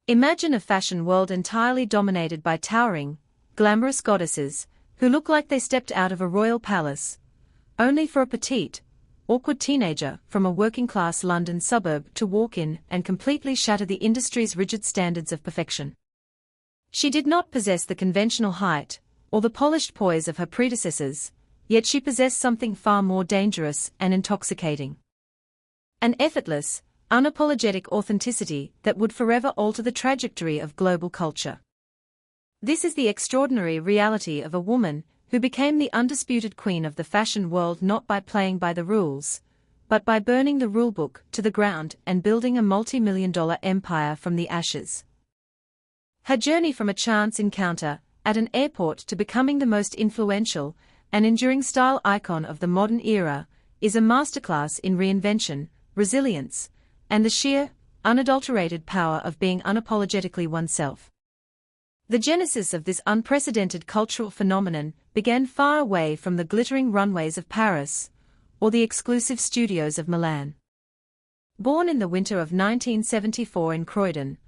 Imagine a fashion world entirely dominated by towering, glamorous goddesses, who look like they stepped out of a royal palace, only for a petite, awkward teenager from a working-class London suburb to walk in and completely shatter the industry's rigid standards of perfection. She did not possess the conventional height, or the polished poise of her predecessors, yet she possessed something far more dangerous and intoxicating. An effortless, unapologetic authenticity that would forever alter the trajectory of global culture. This is the extraordinary reality of a woman who became the undisputed queen of the fashion world not by playing by the rules, but by burning the rulebook to the ground and building a multi-million-dollar empire from the ashes. Her journey from a chance encounter at an airport to becoming the most influential and enduring style icon of the modern era is a masterclass in reinvention, resilience, and the sheer, unadulterated power of being unapologetically oneself. The genesis of this unprecedented cultural phenomenon began far away from the glittering runways of Paris, or the exclusive studios of Milan. Born in the winter of 1974 in Croydon,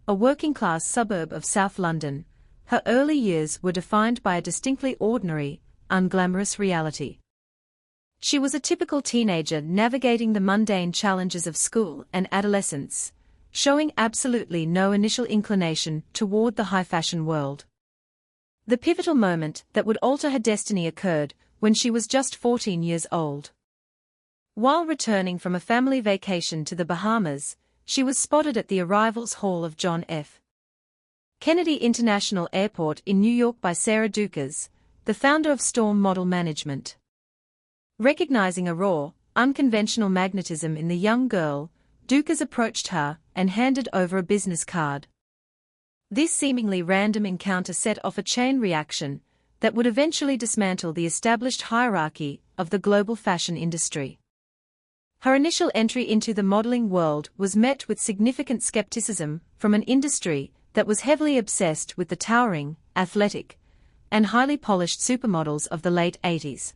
a working-class suburb of South London, her early years were defined by a distinctly ordinary, unglamorous reality. She was a typical teenager navigating the mundane challenges of school and adolescence, showing absolutely no initial inclination toward the high-fashion world. The pivotal moment that would alter her destiny occurred when she was just 14 years old. While returning from a family vacation to the Bahamas, she was spotted at the arrivals hall of John F. Kennedy International Airport in New York by Sarah Dukas, the founder of Storm Model Management. Recognizing a raw, unconventional magnetism in the young girl, Dukas approached her and handed over a business card. This seemingly random encounter set off a chain reaction that would eventually dismantle the established hierarchy of the global fashion industry. Her initial entry into the modeling world was met with significant skepticism from an industry that was heavily obsessed with the towering, athletic, and highly polished supermodels of the late 80s.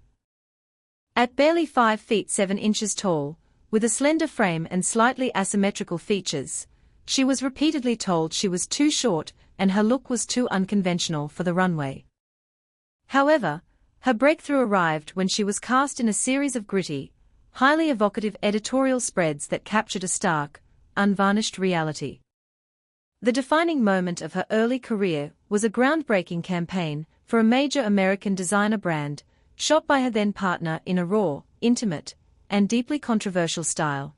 At barely 5 feet 7 inches tall, with a slender frame and slightly asymmetrical features, she was repeatedly told she was too short and her look was too unconventional for the runway. However, her breakthrough arrived when she was cast in a series of gritty, highly evocative editorial spreads that captured a stark, unvarnished reality. The defining moment of her early career was a groundbreaking campaign for a major American designer brand, shot by her then-partner in a raw, intimate, and deeply controversial style.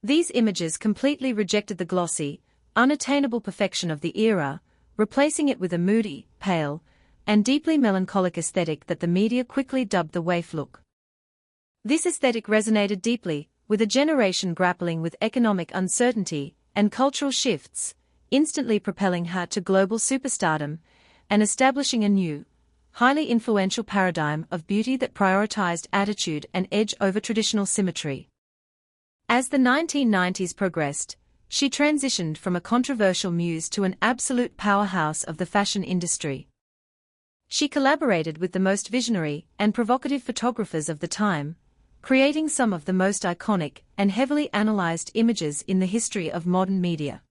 These images completely rejected the glossy, unattainable perfection of the era, replacing it with a moody, pale, and deeply melancholic aesthetic that the media quickly dubbed the waif look. This aesthetic resonated deeply with a generation grappling with economic uncertainty and cultural shifts, instantly propelling her to global superstardom and establishing a new, highly influential paradigm of beauty that prioritized attitude and edge over traditional symmetry. As the 1990s progressed, she transitioned from a controversial muse to an absolute powerhouse of the fashion industry. She collaborated with the most visionary and provocative photographers of the time, creating some of the most iconic and heavily analyzed images in the history of modern media.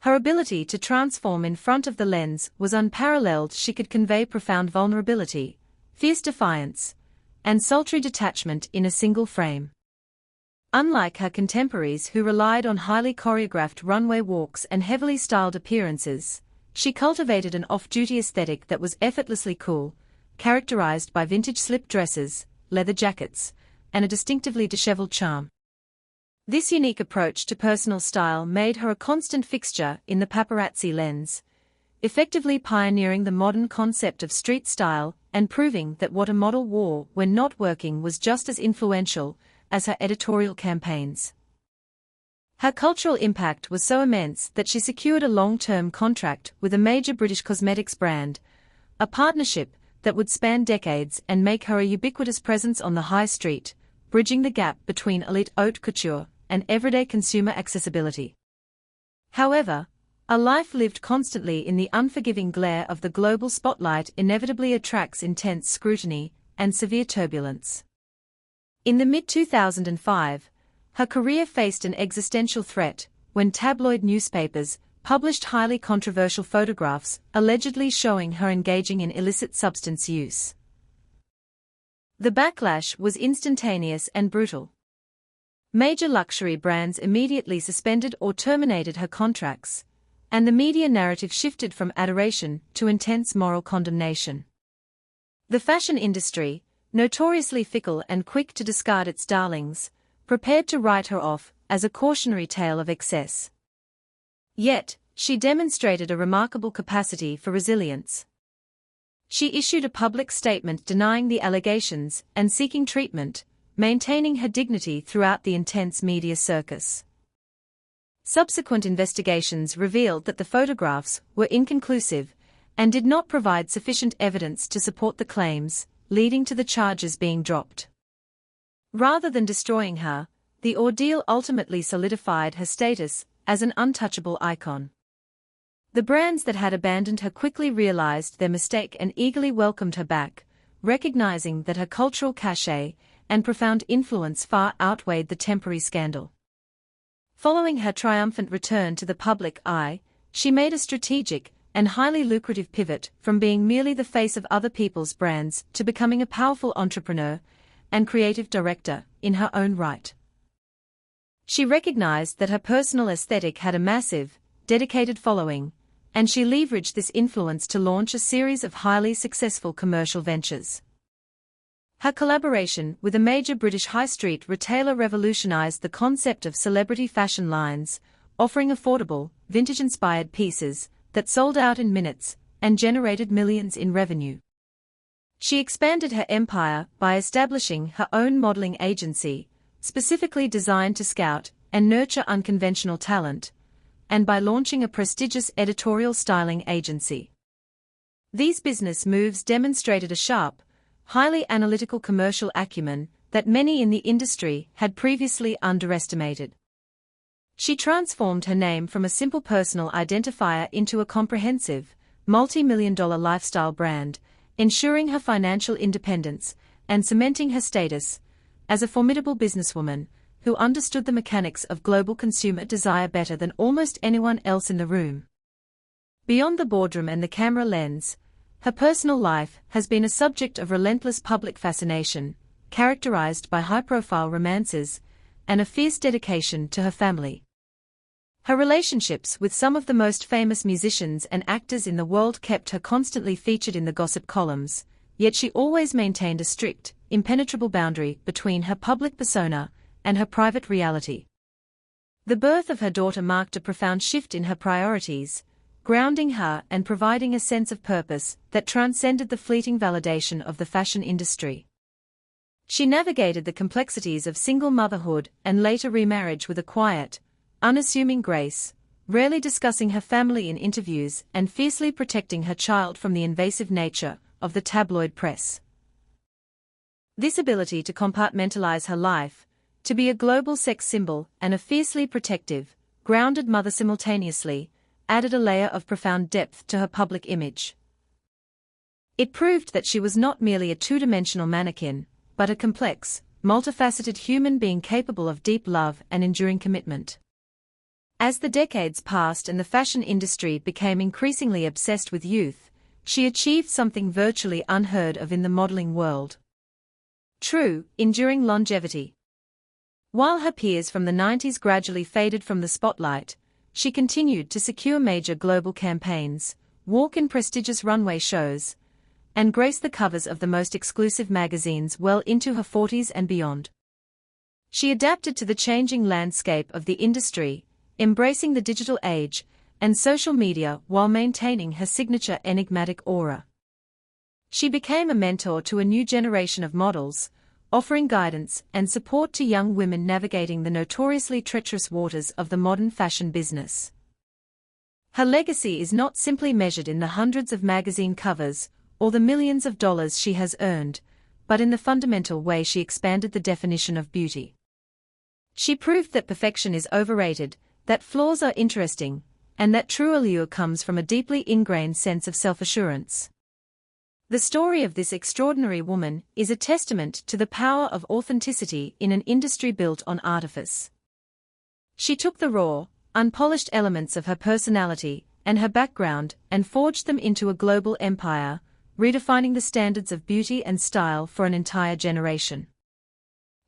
Her ability to transform in front of the lens was unparalleled. She could convey profound vulnerability, fierce defiance, and sultry detachment in a single frame. Unlike her contemporaries who relied on highly choreographed runway walks and heavily styled appearances, she cultivated an off-duty aesthetic that was effortlessly cool, characterized by vintage slip dresses, leather jackets, and a distinctively disheveled charm. This unique approach to personal style made her a constant fixture in the paparazzi lens, effectively pioneering the modern concept of street style and proving that what a model wore when not working was just as influential as her editorial campaigns. Her cultural impact was so immense that she secured a long-term contract with a major British cosmetics brand, a partnership that would span decades and make her a ubiquitous presence on the high street, bridging the gap between elite haute couture and everyday consumer accessibility. However, a life lived constantly in the unforgiving glare of the global spotlight inevitably attracts intense scrutiny and severe turbulence. In the mid-2005, her career faced an existential threat when tabloid newspapers published highly controversial photographs allegedly showing her engaging in illicit substance use. The backlash was instantaneous and brutal. Major luxury brands immediately suspended or terminated her contracts, and the media narrative shifted from adoration to intense moral condemnation. The fashion industry, notoriously fickle and quick to discard its darlings, prepared to write her off as a cautionary tale of excess. Yet, she demonstrated a remarkable capacity for resilience. She issued a public statement denying the allegations and seeking treatment, maintaining her dignity throughout the intense media circus. Subsequent investigations revealed that the photographs were inconclusive and did not provide sufficient evidence to support the claims, leading to the charges being dropped. Rather than destroying her, the ordeal ultimately solidified her status as an untouchable icon. The brands that had abandoned her quickly realized their mistake and eagerly welcomed her back, recognizing that her cultural cachet and profound influence far outweighed the temporary scandal. Following her triumphant return to the public eye, she made a strategic and highly lucrative pivot from being merely the face of other people's brands to becoming a powerful entrepreneur and creative director in her own right. She recognized that her personal aesthetic had a massive, dedicated following, and she leveraged this influence to launch a series of highly successful commercial ventures. Her collaboration with a major British high street retailer revolutionized the concept of celebrity fashion lines, offering affordable, vintage-inspired pieces that sold out in minutes and generated millions in revenue. She expanded her empire by establishing her own modeling agency, specifically designed to scout and nurture unconventional talent, and by launching a prestigious editorial styling agency. These business moves demonstrated a sharp, highly analytical commercial acumen that many in the industry had previously underestimated. She transformed her name from a simple personal identifier into a comprehensive, multi-million-dollar lifestyle brand, ensuring her financial independence and cementing her status as a formidable businesswoman who understood the mechanics of global consumer desire better than almost anyone else in the room. Beyond the boardroom and the camera lens, her personal life has been a subject of relentless public fascination, characterized by high-profile romances and a fierce dedication to her family. Her relationships with some of the most famous musicians and actors in the world kept her constantly featured in the gossip columns, yet she always maintained a strict, impenetrable boundary between her public persona and her private reality. The birth of her daughter marked a profound shift in her priorities, grounding her and providing a sense of purpose that transcended the fleeting validation of the fashion industry. She navigated the complexities of single motherhood and later remarriage with a quiet, unassuming grace, rarely discussing her family in interviews and fiercely protecting her child from the invasive nature of the tabloid press. This ability to compartmentalize her life, to be a global sex symbol and a fiercely protective, grounded mother simultaneously, added a layer of profound depth to her public image. It proved that she was not merely a two-dimensional mannequin, but a complex, multifaceted human being capable of deep love and enduring commitment. As the decades passed and the fashion industry became increasingly obsessed with youth, she achieved something virtually unheard of in the modeling world. True, enduring longevity. While her peers from the 90s gradually faded from the spotlight, she continued to secure major global campaigns, walk in prestigious runway shows, and grace the covers of the most exclusive magazines well into her 40s and beyond. She adapted to the changing landscape of the industry, embracing the digital age and social media while maintaining her signature enigmatic aura. She became a mentor to a new generation of models, offering guidance and support to young women navigating the notoriously treacherous waters of the modern fashion business. Her legacy is not simply measured in the hundreds of magazine covers or the millions of dollars she has earned, but in the fundamental way she expanded the definition of beauty. She proved that perfection is overrated, that flaws are interesting, and that true allure comes from a deeply ingrained sense of self-assurance. The story of this extraordinary woman is a testament to the power of authenticity in an industry built on artifice. She took the raw, unpolished elements of her personality and her background and forged them into a global empire, redefining the standards of beauty and style for an entire generation.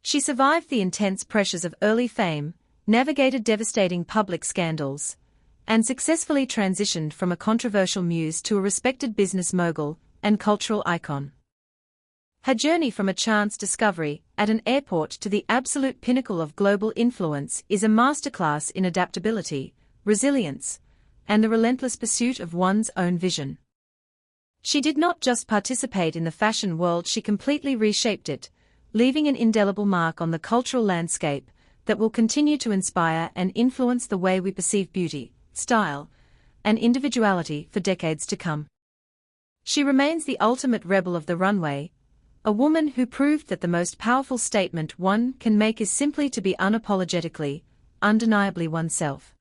She survived the intense pressures of early fame, navigated devastating public scandals, and successfully transitioned from a controversial muse to a respected business mogul and cultural icon. Her journey from a chance discovery at an airport to the absolute pinnacle of global influence is a masterclass in adaptability, resilience, and the relentless pursuit of one's own vision. She did not just participate in the fashion world, she completely reshaped it, leaving an indelible mark on the cultural landscape that will continue to inspire and influence the way we perceive beauty, style, and individuality for decades to come. She remains the ultimate rebel of the runway, a woman who proved that the most powerful statement one can make is simply to be unapologetically, undeniably oneself.